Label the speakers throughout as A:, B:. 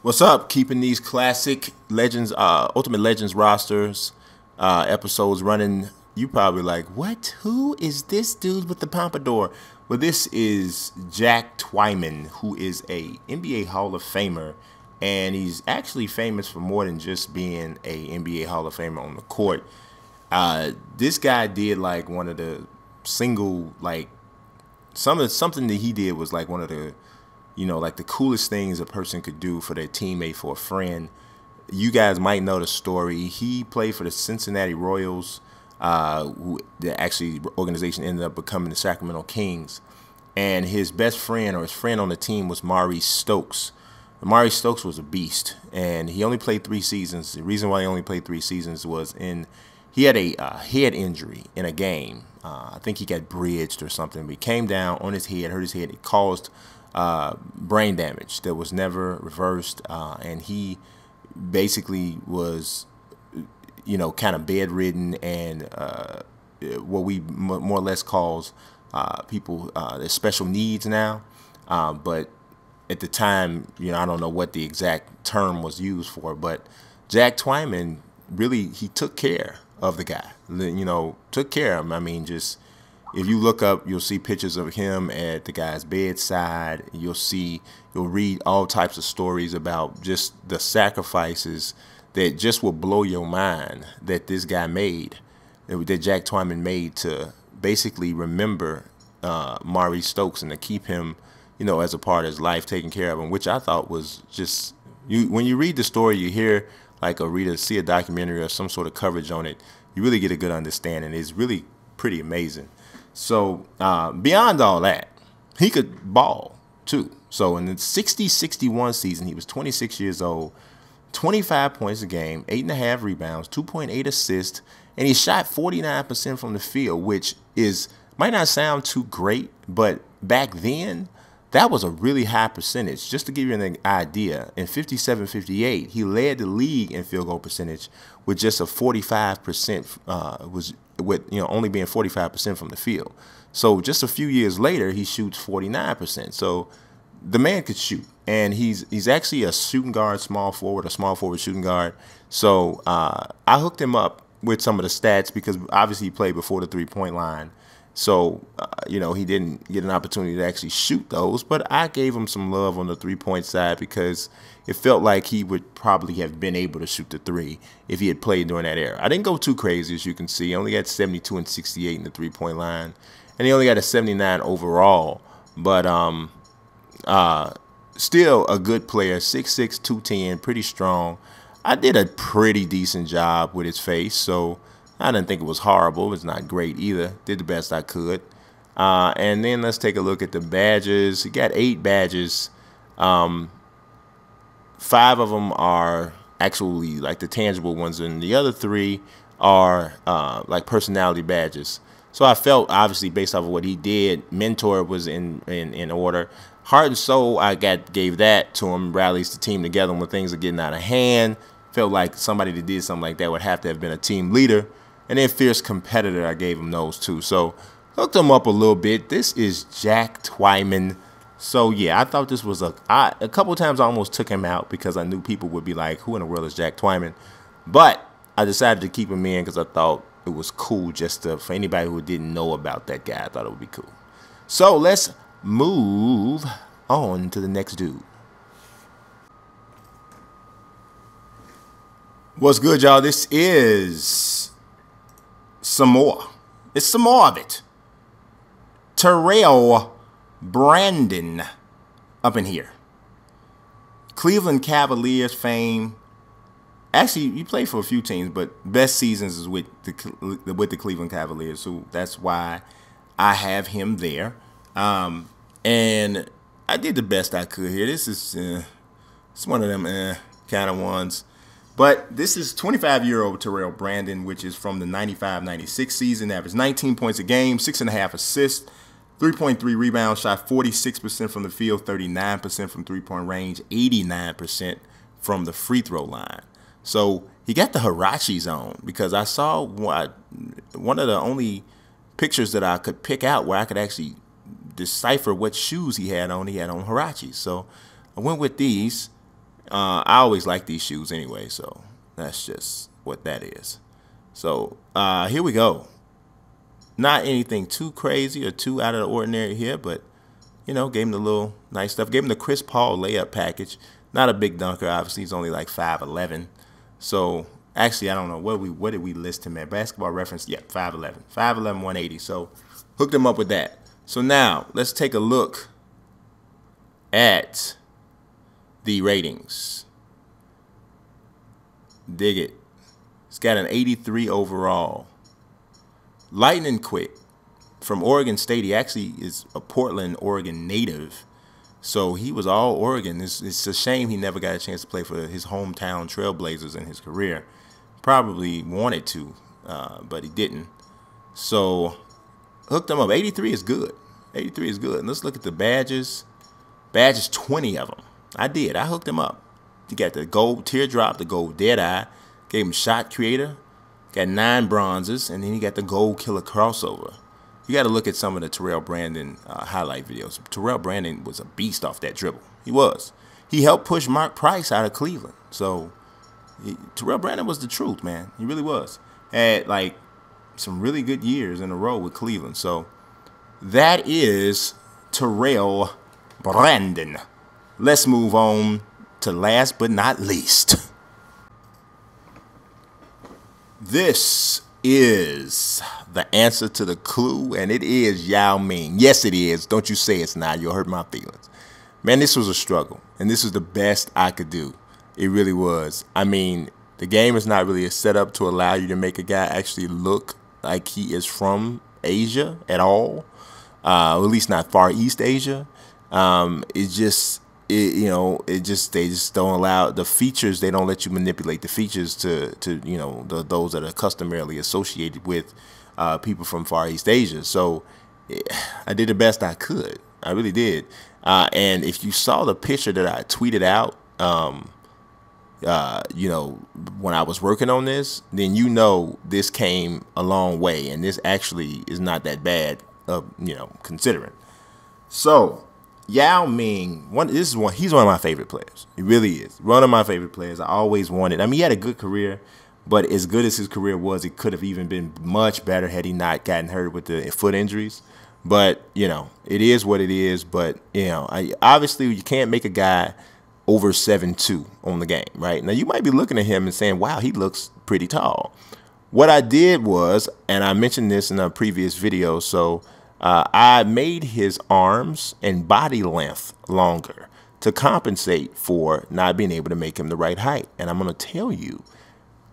A: What's up? Keeping these classic Legends, Ultimate Legends rosters episodes running. You probably like, what? Who is this dude with the pompadour? Well, this is Jack Twyman, who is a NBA Hall of Famer, and he's actually famous for more than just being a NBA Hall of Famer on the court. This guy did like one of the single something that he did was like one of the like the coolest things a person could do for their teammate, for a friend. You guys might know the story. He played for the Cincinnati Royals, who the actually organization ended up becoming the Sacramento Kings. And his best friend, or his friend on the team, was Maurice Stokes. Maurice Stokes was a beast, and he only played 3 seasons. The reason why he only played 3 seasons was he had a head injury in a game. I think he got bridged or something. But he came down on his head, hurt his head. It caused brain damage that was never reversed, and he basically was, kind of bedridden, and what we more or less calls people there's special needs now, but at the time, I don't know what the exact term was used for, but Jack Twyman really, he took care of the guy, took care of him. I mean, just if you look up, you'll see pictures of him at the guy's bedside. You'll read all types of stories about just the sacrifices that just will blow your mind that this guy made, that Jack Twyman made, to basically remember Maurice Stokes and to keep him, as a part of his life, taking care of him, which I thought was just, when you read the story, you hear see a documentary or some sort of coverage on it, you really get a good understanding. It's really pretty amazing. So beyond all that, he could ball too. So in the 60-61 season, he was 26 years old, 25 points a game, 8.5 rebounds, 2.8 assists, and he shot 49% from the field, which might not sound too great, but back then, that was a really high percentage. Just to give you an idea, in 57-58, he led the league in field goal percentage with just a 45%, only being 45% from the field. So just a few years later, he shoots 49%. So the man could shoot, and he's actually a shooting guard, small forward shooting guard. So I hooked him up with some of the stats because obviously he played before the 3-point line. So, he didn't get an opportunity to actually shoot those, but I gave him some love on the 3-point side because it felt like he would probably have been able to shoot the 3 if he had played during that era. I didn't go too crazy, as you can see. I only got 72 and 68 in the 3-point line, and he only got a 79 overall, but still a good player, 6'6", 210, pretty strong. I did a pretty decent job with his face, so I didn't think it was horrible. It's not great either. Did the best I could. And then let's take a look at the badges. He got 8 badges. 5 of them are actually like the tangible ones, and the other 3 are like personality badges. So I felt, obviously, based off of what he did, mentor was in order. Heart and soul, I gave that to him. Rallies the team together when things are getting out of hand. Felt like somebody that did something like that would have to have been a team leader. And then fierce competitor, I gave him those too. So hooked him up a little bit. This is Jack Twyman. So yeah, I thought this was a couple of times I almost took him out because I knew people would be like, who in the world is Jack Twyman? But I decided to keep him in because I thought it was cool for anybody who didn't know about that guy. I thought it would be cool. So let's move on to the next dude. What's good, y'all? This is some more. It's some more of it. Terrell Brandon up in here. Cleveland Cavaliers fame. Actually, he played for a few teams, but best seasons is with the Cleveland Cavaliers, so that's why I have him there. And I did the best I could here. This is it's one of them kind of ones. But this is 25-year-old Terrell Brandon, which is from the 95-96 season. Averaged 19 points a game, 6.5 assists, 3.3 rebounds, shot 46% from the field, 39% from three-point range, 89% from the free throw line. So he got the Hirachis on because I saw one of the only pictures that I could pick out where I could actually decipher what shoes he had on. He had on Hirachis. So I went with these. I always like these shoes anyway, so that's just what that is. So here we go. Not anything too crazy or too out of the ordinary here, but, you know, gave him the little nice stuff. Gave him the Chris Paul layup package. Not a big dunker, obviously. He's only like 5'11". So, actually, I don't know. What did we list him at? Basketball Reference, yeah, 5'11". 5'11", 180. So, hooked him up with that. So, now, let's take a look at the ratings. Dig it. It's got an 83 overall. Lightning quick from Oregon State. He actually is a Portland, Oregon native. So he was all Oregon. It's a shame he never got a chance to play for his hometown Trailblazers in his career. Probably wanted to, but he didn't. So hooked him up. 83 is good. 83 is good. And let's look at the badges. Badges, 20 of them. I did. I hooked him up. He got the gold teardrop, the gold deadeye. Gave him shot creator. Got 9 bronzes, and then he got the gold killer crossover. You got to look at some of the Terrell Brandon highlight videos. Terrell Brandon was a beast off that dribble. He was. He helped push Mark Price out of Cleveland. So Terrell Brandon was the truth, man. He really was. Had like some really good years in a row with Cleveland. So that is Terrell Brandon. Let's move on to last but not least. This is the answer to the clue, and it is Yao Ming. Yes, it is. Don't you say it's not. You'll hurt my feelings. Man, this was a struggle, and this was the best I could do. It really was. I mean, the game is not really set up to allow you to make a guy actually look like he is from Asia at all, or at least not Far East Asia. They just don't allow the features. They don't let you manipulate the features to those that are customarily associated with people from Far East Asia. So I did the best I could. I really did. And if you saw the picture that I tweeted out, when I was working on this, then this came a long way, and this actually is not that bad, considering. So. Yao Ming, he's one of my favorite players. He really is. One of my favorite players. I always wanted. I mean, he had a good career, but as good as his career was, it could have even been much better had he not gotten hurt with the foot injuries. But, it is what it is. But, obviously you can't make a guy over 7'2" on the game, right? Now, you might be looking at him and saying, wow, he looks pretty tall. What I did was, and I mentioned this in a previous video, so I made his arms and body length longer to compensate for not being able to make him the right height. And I'm going to tell you,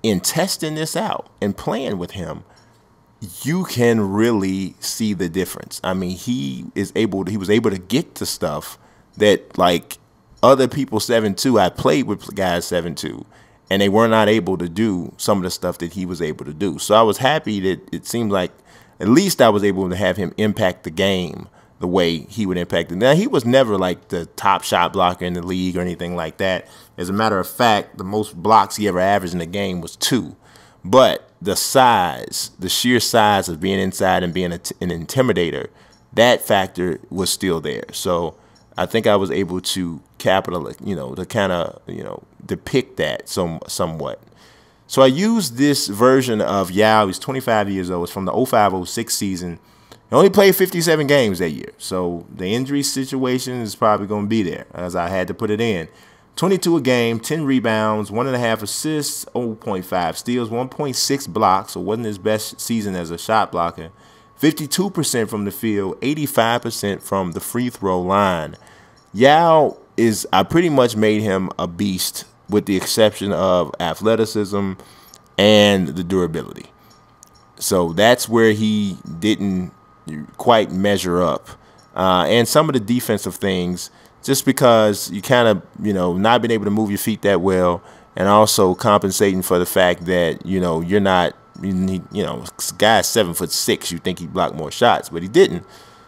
A: in testing this out and playing with him, you can really see the difference. I mean, he was able to get to stuff that, like, other people 7'2", I played with guys 7'2", and they were not able to do some of the stuff that he was able to do. So I was happy that it seemed like at least I was able to have him impact the game the way he would impact it. Now, he was never like the top shot blocker in the league or anything like that. As a matter of fact, the most blocks he ever averaged in the game was 2. But the size, the sheer size of being inside and being an intimidator, that factor was still there. So I think I was able to capitalize, to kind of, depict that somewhat. So I used this version of Yao. He's 25 years old. It's from the 05-06 season. He only played 57 games that year. So the injury situation is probably going to be there, as I had to put it in. 22 a game, 10 rebounds, 1.5 assists, 0.5 steals, 1.6 blocks. So wasn't his best season as a shot blocker. 52% from the field, 85% from the free throw line. Yao I pretty much made him a beast, with the exception of athleticism and the durability. So that's where he didn't quite measure up. And some of the defensive things, just because you kind of, not being able to move your feet that well, and also compensating for the fact that, you're not, guy's 7'6", you think he'd block more shots, but he didn't.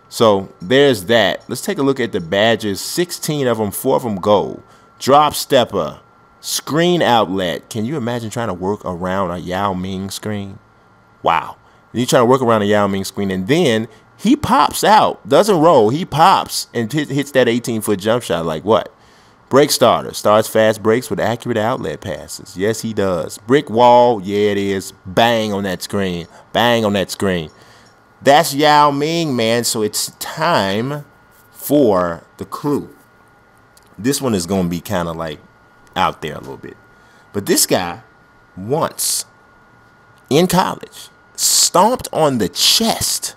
A: So there's that. Let's take a look at the badges. 16 of them, 4 of them gold. Drop stepper. Screen outlet. Can you imagine trying to work around a Yao Ming screen? Wow. You're trying to work around a Yao Ming screen, and then he pops out. Doesn't roll. He pops and hits that 18-foot jump shot like what? Break starter. Starts fast breaks with accurate outlet passes. Yes, he does. Brick wall. Yeah, it is. Bang on that screen. Bang on that screen. That's Yao Ming, man. So it's time for the clue. This one is going to be kind of like out there a little bit. But this guy once in college stomped on the chest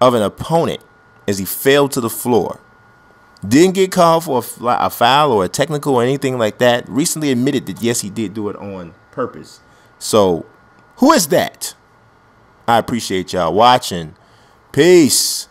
A: of an opponent as he fell to the floor. Didn't get called for a foul or a technical or anything like that. Recently admitted that, yes, he did do it on purpose. So, who is that? I appreciate y'all watching. Peace.